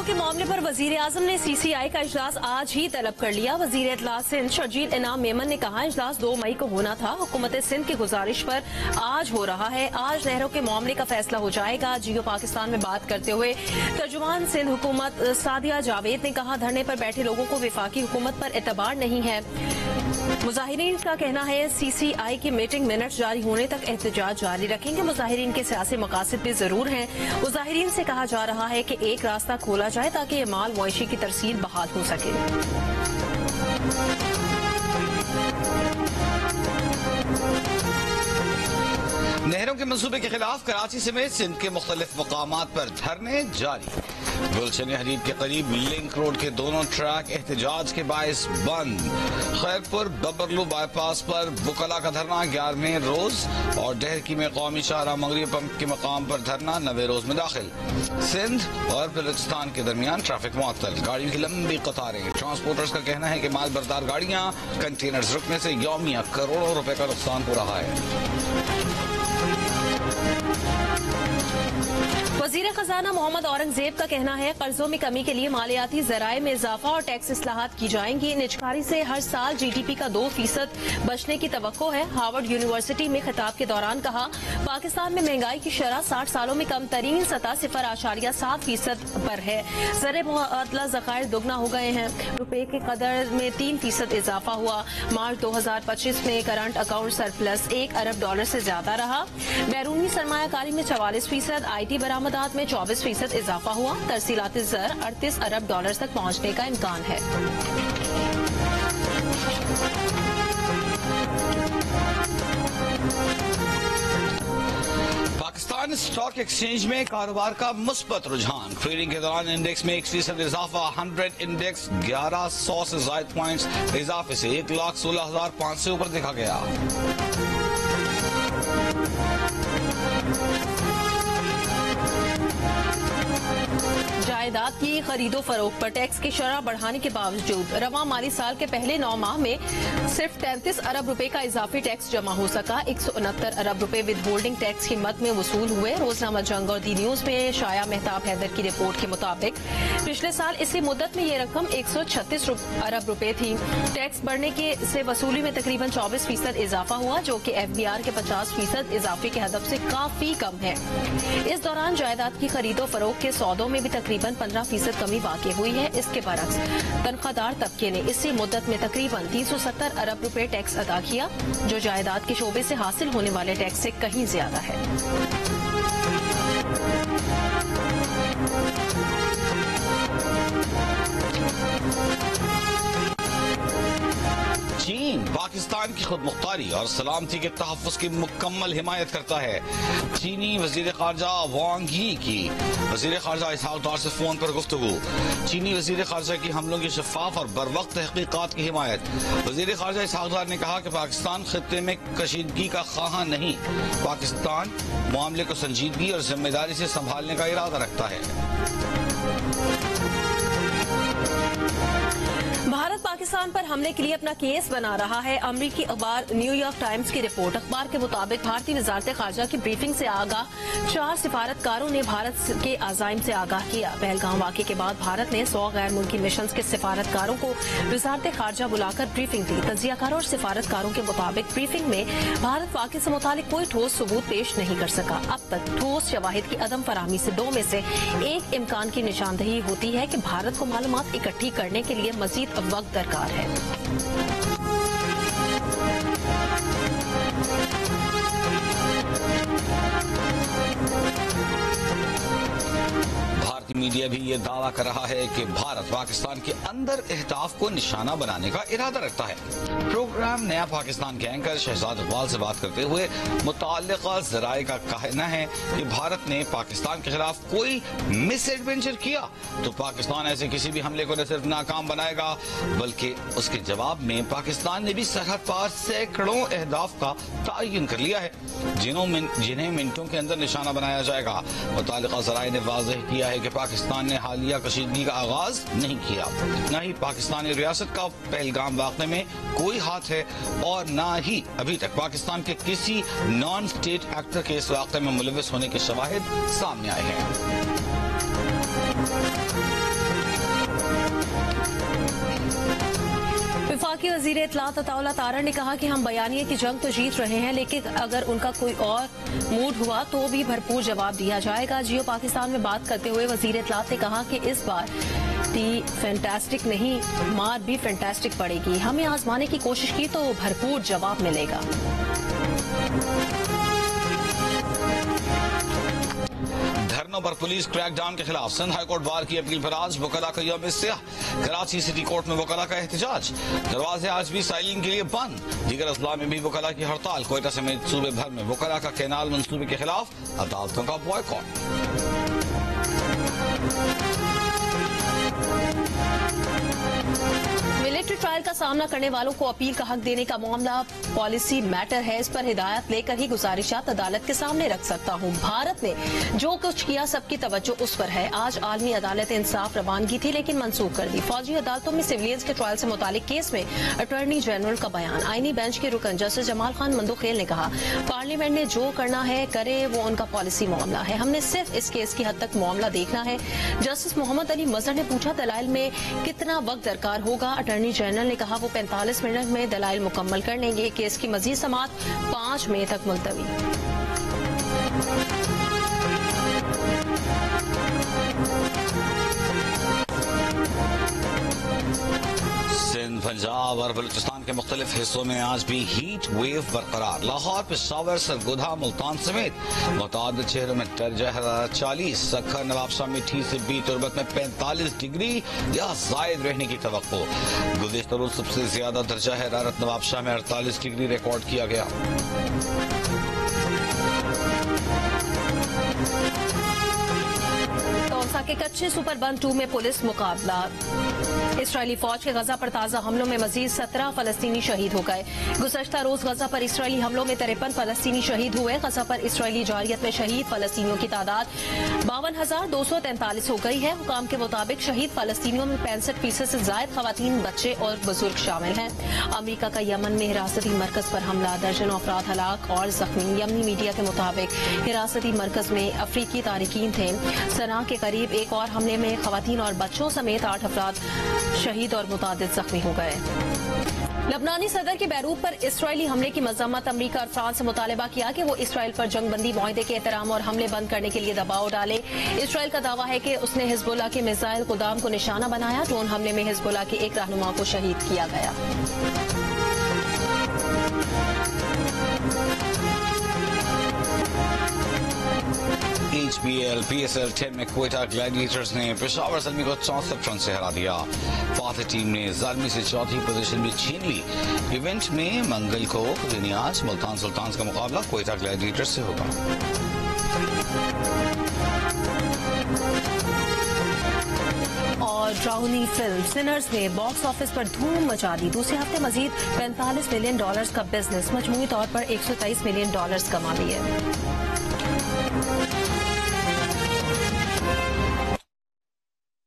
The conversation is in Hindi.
के मामले पर वजीर आजम ने CCI का इजलास आज ही तलब कर लिया। वजीर इत्तलात सिंध शर्जील इनाम मेमन ने कहा, इजलास 2 मई को होना था। हुकूमत सिंध की गुजारिश पर आज हो रहा है। आज नहरों के मामले का फैसला हो जाएगा। जियो पाकिस्तान में बात करते हुए तर्जुमान सिंध हुकूमत सादिया जावेद ने कहा, धरने पर बैठे लोगों को वफाकी हुकूमत पर एतबार नहीं है। मुजाहिरीन का कहना है CCI की मीटिंग मिनट जारी होने तक एहतजाज जारी रखेंगे। मुजाहिरीन के सियासी मकासद भी जरूर हैं। मुजाहिरीन से कहा जा रहा है कि एक रास्ता खोला जाए ताकि ये माल मुआशी की तरसील बहाल हो सके। नहरों के मंसूबे के खिलाफ कराची समेत सिंध के मुख्तलिफ मकामात पर धरने जारी। गुलशन हरीब के करीब लिंक रोड के दोनों ट्रैक एहतजाज के बायस बंद। खैरपुर बबरलू बाईपास पर बुकला का धरना 11वें रोज और डहरकी में कौमी शाहरा मंगरी पंप के मकाम पर धरना 9वें रोज में दाखिल। सिंध और बलूचिस्तान के दरमियान ट्रैफिक मुअत्तल, गाड़ियों की लंबी कतारें। ट्रांसपोर्टर्स का कहना है कि माल बरदार गाड़ियां कंटेनर्स रुकने से यौमिया करोड़ों रुपए का नुकसान हो रहा है। वजीर खजाना मोहम्मद औरंगजेब का कहना है, कर्जों में कमी के लिए मालियाती जराये में इजाफा और टैक्स इस्लाहात की जाएंगी। निजकारी से हर साल GDP का 2% बचने की तवक्को है। हार्वर्ड यूनिवर्सिटी में खिताब के दौरान कहा, पाकिस्तान में महंगाई की शरह 60 सालों में कम तरीन सतह 0.7% पर है। ज़र मुआदला ज़खायर दोगुना हो गए हैं। रुपए के कदर में 3% इजाफा हुआ। मार्च 2025 में करंट अकाउंट सरप्लस $1 अरब से ज्यादा रहा। बैरूनी सरमायाकारी में 44%, IT बरामदात में 24% इजाफा हुआ। तरसीलाती ज़र $38 अरब तक पहुंचने का इम्कान है। पाकिस्तान स्टॉक एक्सचेंज में कारोबार का मुस्बत रुझान। ट्रेडिंग के दौरान इंडेक्स में 1% इजाफा। 100 इंडेक्स 1100 से ज्यादा पॉइंट्स इजाफे से 1,16,500 से ऊपर देखा गया। जायदाद की खरीदो फरोख्त पर टैक्स की शरह बढ़ाने के बावजूद रवां माली साल के पहले 9 माह में सिर्फ 33 अरब रुपए का इजाफी टैक्स जमा हो सका। 169 अरब रुपए विद होल्डिंग टैक्स की मद में वसूल हुए। रोजनामा जंग और दी न्यूज में शाया मेहताब हैदर की रिपोर्ट के मुताबिक पिछले साल इसी मुद्दत में ये रकम 136 अरब रुपए थी। टैक्स बढ़ने के से वसूली में तकरीबन 24% इजाफा हुआ, जो कि FBR के 50% इजाफे के हदफ से काफी कम है। इस दौरान जायदाद की खरीदो फरोख्त के सौदों में भी तकरीबन 15% कमी वाक़ई हुई है। इसके बरक्स तनख्वाहदार तबके ने इसी मुद्दत में तकरीबन 370 अरब रुपए टैक्स अदा किया, जो जायदाद के शोबे से हासिल होने वाले टैक्स से कहीं ज्यादा है। चीन पाकिस्तान की खुदमुख्तारी और सलामती के तहफ़्फ़ुज़ की मुकम्मल हिमायत करता है। चीनी वज़ीर ख़ारजा वांग यी की वज़ीर ख़ारजा इसहाक़ डार से फोन पर गुफ्तगू। चीनी वज़ीर ख़ारजा की हमलों की शफ़ाफ़ और बरवक्त तहक़ीक़ात की हिमायत। वज़ीर ख़ारजा इसहाक़ डार ने कहा कि पाकिस्तान ख़ित्ते में कशीदगी का ख़्वाहां नहीं, पाकिस्तान मामले को संजीदगी और जिम्मेदारी से संभालने का इरादा रखता है। भारत पाकिस्तान पर हमले के लिए अपना केस बना रहा है। अमरीकी अखबार न्यूयॉर्क टाइम्स की रिपोर्ट। अखबार के मुताबिक भारतीय वजारत खारजा की ब्रीफिंग से आगाह 4 सिफारतकारों ने भारत के अज़ाइम से आगाह किया। पहलगाम वाक़े के बाद भारत ने 100 गैर मुल्की मिशन के सिफारतकारों को वजारत खारजा बुलाकर ब्रीफिंग दी। तजियाकारों और सिफारतकारों के मुताबिक ब्रीफिंग में भारत वाक़े से मुतालिक कोई ठोस सबूत पेश नहीं कर सका। अब तक ठोस शवाहिद की अदम फराहमी से 2 में से एक इम्कान की निशानदही होती है कि भारत को मालूमात इकट्ठी करने के लिए मजीद वक्त दरकार है। भारतीय मीडिया भी ये दावा कर रहा है कि भारत पाकिस्तान के अंदर अहदाफ को निशाना बनाने का इरादा रखता है। प्रोग्राम नया पाकिस्तान के एंकर शहजाद इकबाल से बात करते हुए मुताल्लिका ज़राए का कहना है कि भारत ने पाकिस्तान के खिलाफ कोई मिस एडवेंचर किया तो पाकिस्तान ऐसे किसी भी हमले को न सिर्फ नाकाम बनाएगा, बल्कि उसके जवाब में पाकिस्तान ने भी सरहद पार सैकड़ों अहदाफ का तयन कर लिया है, जिन्हें मिनटों के अंदर निशाना बनाया जाएगा। मुताल्लिका ज़राए ने वाज़ेह किया है कि पाकिस्तान ने हालिया कशीदगी का आगाज नहीं किया, न ही पाकिस्तानी रियासत का पहलगाम वाक़े में कोई हाथ है और न ही अभी तक पाकिस्तान के किसी नॉन स्टेट एक्टर के इस वाक़े में मुलव्वस होने के शवाहिद सामने आए हैं। वफाकी वजीर इत्तलात अताउल्ला तारड़ ने कहा कि हम बयानिए की जंग तो जीत रहे हैं, लेकिन अगर उनका कोई और मूड हुआ तो भी भरपूर जवाब दिया जाएगा। जियो पाकिस्तान में बात करते हुए वजीर इत्तलात ने कहा कि इस बार फैंटास्टिक नहीं, मार भी फैंटास्टिक पड़ेगी। हमने आजमाने की कोशिश की तो भरपूर जवाब मिलेगा। धरनों पर पुलिस क्रैकडाउन के खिलाफ सिंध हाईकोर्ट बार की अपील पर आज वकला का यौम इस्तिया। कराची सिटी कोर्ट में वकला का एहतजाज, दरवाजे आज भी साइलिंग के लिए बंद। दीगर अजला में भी वकला की हड़ताल। कोयटा समेत सूबे भर में वकला का कैनाल मंसूबे के खिलाफ अदालतों का बॉयकॉट। मिलिट्री ट्रायल का सामना करने वालों को अपील का हक देने का मामला पॉलिसी मैटर है। इस पर हिदायत लेकर ही गुजारिशात अदालत के सामने रख सकता हूँ। भारत ने जो कुछ किया सबकी तवज्जो उस पर है। आज आलमी अदालत इंसाफ रवानगी थी लेकिन मनसूख कर दी। फौजी अदालतों में सिविलियंस के ट्रायल से मुतालिक केस में अटॉर्नी जनरल का बयान। आईनी बेंच के रुकन जस्टिस जमाल खान मंदोखेल ने कहा, पार्लियामेंट ने जो करना है करे, वो उनका पॉलिसी मामला है, हमने सिर्फ इस केस की हद तक मामला देखना है। जस्टिस मोहम्मद अली मजहर ने पूछा, दलाइल में कितना वक्त दरकार होगा? अटॉर्नी जनरल ने कहा वो 45 मिनट में दलाइल मुकम्मल कर लेंगे। केस की मजीद समाअत 5 मई तक मुलतवी। सिंध, पंजाब और बलूचिस्तान के मुख्तलिफ हिस्सों में आज भी हीट वेव बरकरार। लाहौर, पेशावर, सरगोधा, मुल्तान समेत मुतादिद शहरों में दर्जा हरारत 40, सक्खर, नवाबशाह, मिठी, सिब्बी, तुरबत में 45 डिग्री या जायद रहने की तवक्को। गुज़िश्ता रोज सबसे ज्यादा दर्जा हरारत नवाबशाह में 48 डिग्री रिकॉर्ड किया गया। के कच्चे सुपर बन 2 में पुलिस मुकाबला। इसराइली फौज के गजा पर ताजा हमलों में मजीद 17 फलस्तीनी शहीद हो गए। गुज़श्ता रोज गजा पर इसराइली हमलों में 53 फलस्तीनी शहीद हुए। गजा पर इसराइली जारियत में शहीद फलस्तीनियों की तादाद 52,243 हो गई है। हुकाम के मुताबिक शहीद फलस्तीनियों में 65% से ज्यादा खवातीन, बच्चे और बुजुर्ग शामिल हैं। अमरीका का यमन में हिरासती मरकज पर हमला, दर्जनों अफराद हलाक और जख्मी। यमनी मीडिया के मुताबिक हिरासती मरकज में अफ्रीकी तारिकीन थे। सना के करीब एक और हमले में खवातीन और बच्चों समेत 8 अफराद शहीद और मुतादिद जख्मी हो गए। लबनानी सदर के बैरूत पर इसराइली हमले की मजम्मत। अमरीका और फ्रांस से मुतालबा किया कि वो इसराइल पर जंगबंदी मुआहदे के एहतराम और हमले बंद करने के लिए दबाव डाले। इसराइल का दावा है कि उसने हिजबुल्लाह के मिसाइल गोदाम को निशाना बनाया। ड्रोन हमले में हिजबुल्लाह के एक रहनुमा को शहीद किया गया। HBL PSL 10 में क्वेटा ग्लैडिएटर्स ने पेशावर ज़ल्मी को 64 रन से हरा दिया। फातिह टीम ने ज़ल्मी से चौथी पोजीशन भी छीन ली। इवेंट में मंगल को यानी आज मुल्तान सुल्तान्स का मुकाबला क्वेटा ग्लैडिएटर्स से होगा। और ड्राउनी फिल्म सिनर्स ने बॉक्स ऑफिस पर धूम मचा दी। दूसरे हफ्ते मजीद $45 मिलियन का बिजनेस, मजमूई तौर पर $123 मिलियन कमा लिए।